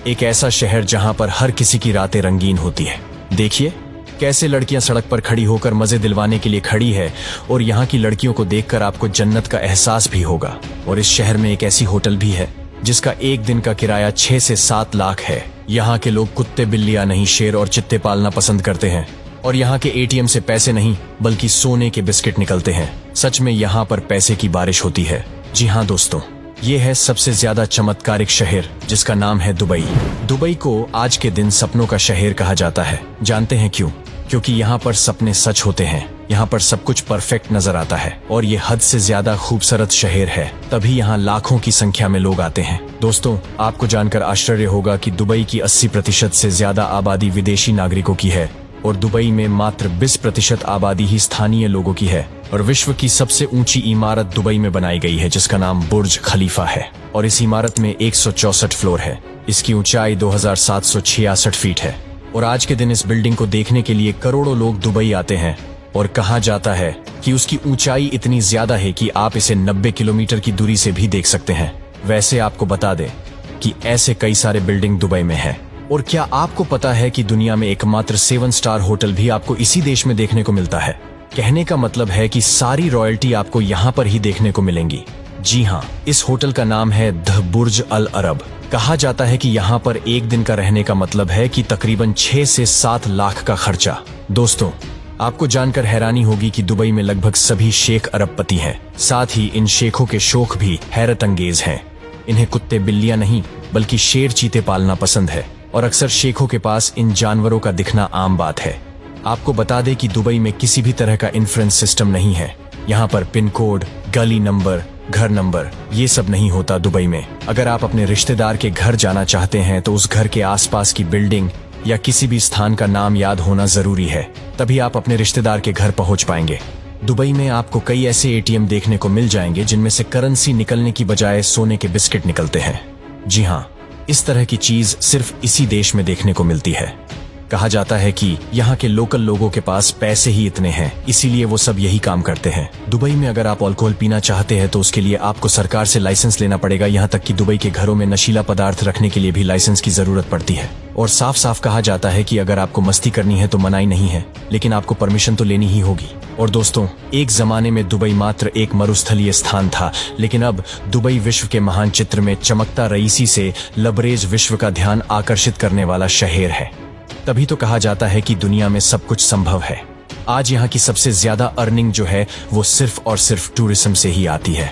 एक ऐसा शहर जहां पर हर किसी की रातें रंगीन होती है। देखिए कैसे लड़कियां सड़क पर खड़ी होकर मजे दिलवाने के लिए खड़ी है, और यहाँ की लड़कियों को देखकर आपको जन्नत का एहसास भी होगा। और इस शहर में एक ऐसी होटल भी है जिसका एक दिन का किराया 6 से 7 लाख है। यहाँ के लोग कुत्ते बिल्लियां नहीं, शेर और चित्ते पालना पसंद करते हैं। और यहाँ के एटीएम से पैसे नहीं बल्कि सोने के बिस्किट निकलते हैं। सच में यहाँ पर पैसे की बारिश होती है। जी हाँ दोस्तों, ये है सबसे ज्यादा चमत्कारिक शहर जिसका नाम है दुबई। दुबई को आज के दिन सपनों का शहर कहा जाता है। जानते हैं क्यों? क्योंकि यहाँ पर सपने सच होते हैं। यहाँ पर सब कुछ परफेक्ट नजर आता है और ये हद से ज्यादा खूबसूरत शहर है, तभी यहाँ लाखों की संख्या में लोग आते हैं। दोस्तों, आपको जानकर आश्चर्य होगा कि दुबई की 80% से ज्यादा आबादी विदेशी नागरिकों की है और दुबई में मात्र 20% आबादी ही स्थानीय लोगों की है। और विश्व की सबसे ऊंची इमारत दुबई में बनाई गई है जिसका नाम बुर्ज खलीफा है, और इस इमारत में 164 फ्लोर है। इसकी ऊंचाई 2766 फीट है और आज के दिन इस बिल्डिंग को देखने के लिए करोड़ों लोग दुबई आते हैं। और कहा जाता है कि उसकी ऊंचाई इतनी ज्यादा है कि आप इसे 90 किलोमीटर की दूरी से भी देख सकते हैं। वैसे आपको बता दें कि ऐसे कई सारे बिल्डिंग दुबई में हैं। और क्या आपको पता है कि दुनिया में एकमात्र 7 स्टार होटल भी आपको इसी देश में देखने को मिलता है? कहने का मतलब है कि सारी रॉयल्टी आपको यहाँ पर ही देखने को मिलेंगी। जी हाँ, इस होटल का नाम है द बुर्ज अल अरब। कहा जाता है कि यहाँ पर एक दिन का रहने का मतलब है कि तकरीबन 6 से 7 लाख का खर्चा। दोस्तों, आपको जानकर हैरानी होगी कि दुबई में लगभग सभी शेख अरबपति हैं। साथ ही इन शेखों के शौक भी हैरत अंगेज हैं। इन्हें कुत्ते बिल्लियां नहीं बल्कि शेर चीते पालना पसंद है और अक्सर शेखों के पास इन जानवरों का दिखना आम बात है। आपको बता दें कि दुबई में किसी भी तरह का इंफ्रेंस सिस्टम नहीं है। यहाँ पर पिन कोड, गली नंबर, घर नंबर ये सब नहीं होता दुबई में। अगर आप अपने रिश्तेदार के घर जाना चाहते हैं तो उस घर के आसपास की बिल्डिंग या किसी भी स्थान का नाम याद होना जरूरी है, तभी आप अपने रिश्तेदार के घर पहुंच पाएंगे। दुबई में आपको कई ऐसे एटीएम देखने को मिल जाएंगे जिनमें से करेंसी निकलने की बजाय सोने के बिस्किट निकलते हैं। जी हाँ, इस तरह की चीज सिर्फ इसी देश में देखने को मिलती है। कहा जाता है कि यहाँ के लोकल लोगों के पास पैसे ही इतने हैं, इसीलिए वो सब यही काम करते हैं। दुबई में अगर आप अल्कोहल पीना चाहते हैं तो उसके लिए आपको सरकार से लाइसेंस लेना पड़ेगा। यहाँ तक कि दुबई के घरों में नशीला पदार्थ रखने के लिए भी लाइसेंस की जरूरत पड़ती है। और साफ साफ कहा जाता है कि अगर आपको मस्ती करनी है तो मनाही नहीं है, लेकिन आपको परमिशन तो लेनी ही होगी। और दोस्तों, एक जमाने में दुबई मात्र एक मरुस्थलीय स्थान था, लेकिन अब दुबई विश्व के मानचित्र में चमकता रईसी से लबरेज विश्व का ध्यान आकर्षित करने वाला शहर है। तभी तो कहा जाता है कि दुनिया में सब कुछ संभव है। आज यहाँ की सबसे ज्यादा अर्निंग जो है वो सिर्फ और सिर्फ टूरिज्म से ही आती है।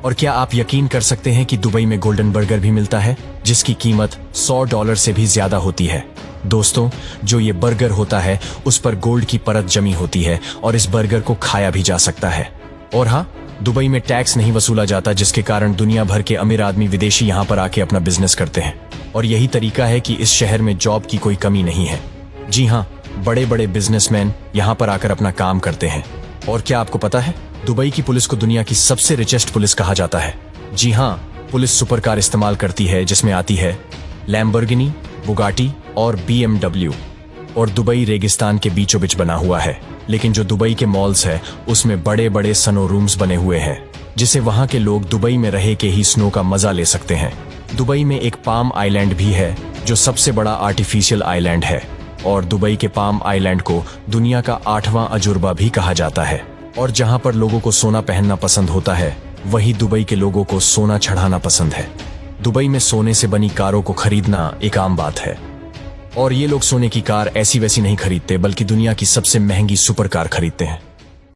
और क्या आप यकीन कर सकते हैं कि दुबई में गोल्डन बर्गर भी मिलता है जिसकी कीमत $100 से भी ज्यादा होती है। दोस्तों, जो ये बर्गर होता है उस पर गोल्ड की परत जमी होती है और इस बर्गर को खाया भी जा सकता है। और हाँ, दुबई में टैक्स नहीं वसूला जाता, जिसके कारण दुनिया भर के अमीर आदमी विदेशी यहाँ पर आके अपना बिजनेस करते हैं। और यही तरीका है कि इस शहर में जॉब की कोई कमी नहीं है। जी हाँ, बड़े बड़े बिजनेसमैन यहाँ पर आकर अपना काम करते हैं। और क्या आपको पता है, दुबई की पुलिस को दुनिया की सबसे रिचेस्ट पुलिस कहा जाता है। जी हाँ, पुलिस सुपर कार इस्तेमाल करती है जिसमें आती है लैम्बोर्गिनी, बुगाटी और BMW। और दुबई रेगिस्तान के बीचों बीच बना हुआ है, लेकिन जो दुबई के मॉल्स है उसमें बड़े बड़े स्नो रूम्स बने हुए हैं जिसे वहाँ के लोग दुबई में रह के ही स्नो का मजा ले सकते हैं। दुबई में एक पाम आइलैंड भी है जो सबसे बड़ा आर्टिफिशियल आइलैंड है, और दुबई के पाम आइलैंड को दुनिया का 8वां अजूबा भी कहा जाता है। और जहाँ पर लोगों को सोना पहनना पसंद होता है, वही दुबई के लोगों को सोना चढ़ाना पसंद है। दुबई में सोने से बनी कारों को खरीदना एक आम बात है, और ये लोग सोने की कार ऐसी वैसी नहीं खरीदते बल्कि दुनिया की सबसे महंगी सुपर कार खरीदते हैं।